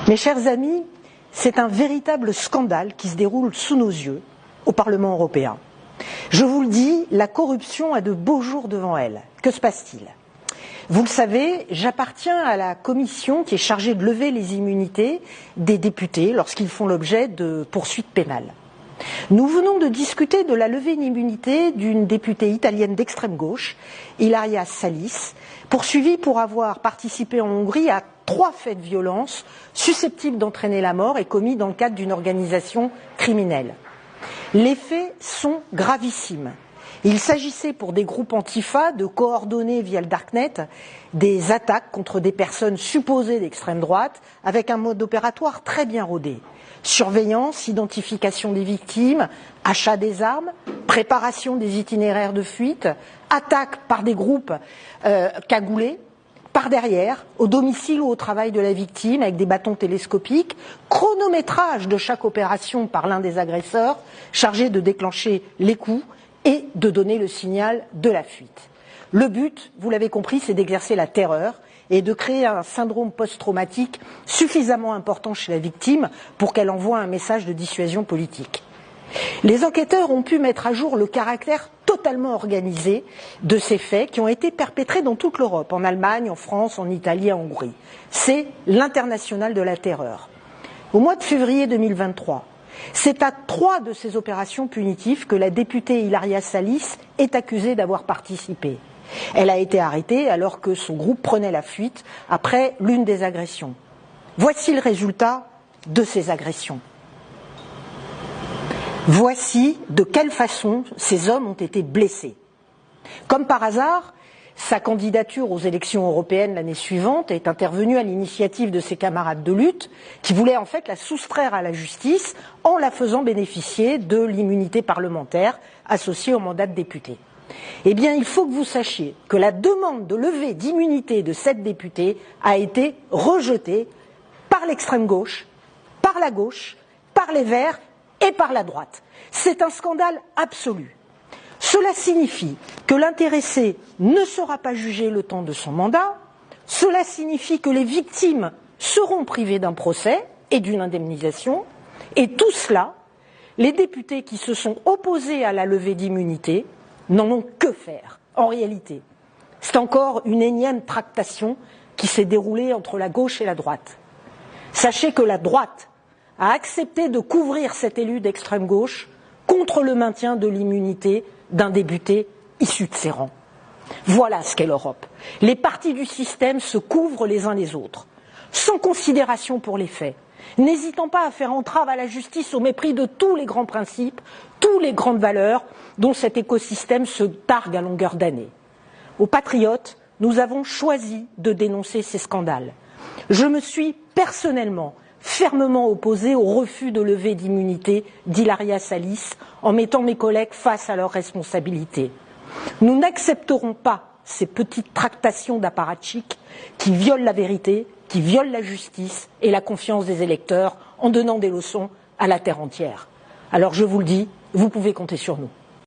Mes chers amis, c'est un véritable scandale qui se déroule sous nos yeux au Parlement européen. Je vous le dis, la corruption a de beaux jours devant elle. Que se passe-t-il ? Vous le savez, j'appartiens à la commission qui est chargée de lever les immunités des députés lorsqu'ils font l'objet de poursuites pénales. Nous venons de discuter de la levée d'immunité d'une députée italienne d'extrême gauche, Ilaria Salis, poursuivie pour avoir participé en Hongrie à 3 faits de violence susceptibles d'entraîner la mort et commis dans le cadre d'une organisation criminelle. Les faits sont gravissimes. Il s'agissait pour des groupes antifa de coordonner via le darknet des attaques contre des personnes supposées d'extrême droite avec un mode opératoire très bien rodé. Surveillance, identification des victimes, achat des armes, préparation des itinéraires de fuite, attaque par des groupes cagoulés, par derrière, au domicile ou au travail de la victime avec des bâtons télescopiques, chronométrage de chaque opération par l'un des agresseurs chargé de déclencher les coups et de donner le signal de la fuite. Le but, vous l'avez compris, c'est d'exercer la terreur et de créer un syndrome post-traumatique suffisamment important chez la victime pour qu'elle envoie un message de dissuasion politique. Les enquêteurs ont pu mettre à jour le caractère totalement organisé de ces faits qui ont été perpétrés dans toute l'Europe, en Allemagne, en France, en Italie, en Hongrie. C'est l'international de la terreur. Au mois de février 2023, c'est à 3 de ces opérations punitives que la députée Ilaria Salis est accusée d'avoir participé. Elle a été arrêtée alors que son groupe prenait la fuite après l'une des agressions. Voici le résultat de ces agressions. Voici de quelle façon ces hommes ont été blessés. Comme par hasard, sa candidature aux élections européennes l'année suivante est intervenue à l'initiative de ses camarades de lutte qui voulaient en fait la soustraire à la justice en la faisant bénéficier de l'immunité parlementaire associée au mandat de député. Eh bien, il faut que vous sachiez que la demande de levée d'immunité de cette députée a été rejetée par l'extrême gauche, par la gauche, par les Verts et par la droite. C'est un scandale absolu. Cela signifie que l'intéressé ne sera pas jugé le temps de son mandat, cela signifie que les victimes seront privées d'un procès et d'une indemnisation, et tout cela, les députés qui se sont opposés à la levée d'immunité n'en ont que faire, en réalité. C'est encore une énième tractation qui s'est déroulée entre la gauche et la droite. Sachez que la droite a accepté de couvrir cet élu d'extrême gauche contre le maintien de l'immunité d'un député issu de ses rangs. Voilà ce qu'est l'Europe. Les partis du système se couvrent les uns les autres, sans considération pour les faits, n'hésitant pas à faire entrave à la justice au mépris de tous les grands principes, toutes les grandes valeurs dont cet écosystème se targue à longueur d'année. Aux patriotes, nous avons choisi de dénoncer ces scandales. Je me suis personnellement fermement opposé au refus de levée d'immunité d'Ilaria Salis en mettant mes collègues face à leurs responsabilités. Nous n'accepterons pas ces petites tractations d'apparatchiks qui violent la vérité, qui violent la justice et la confiance des électeurs en donnant des leçons à la terre entière. Alors je vous le dis, vous pouvez compter sur nous.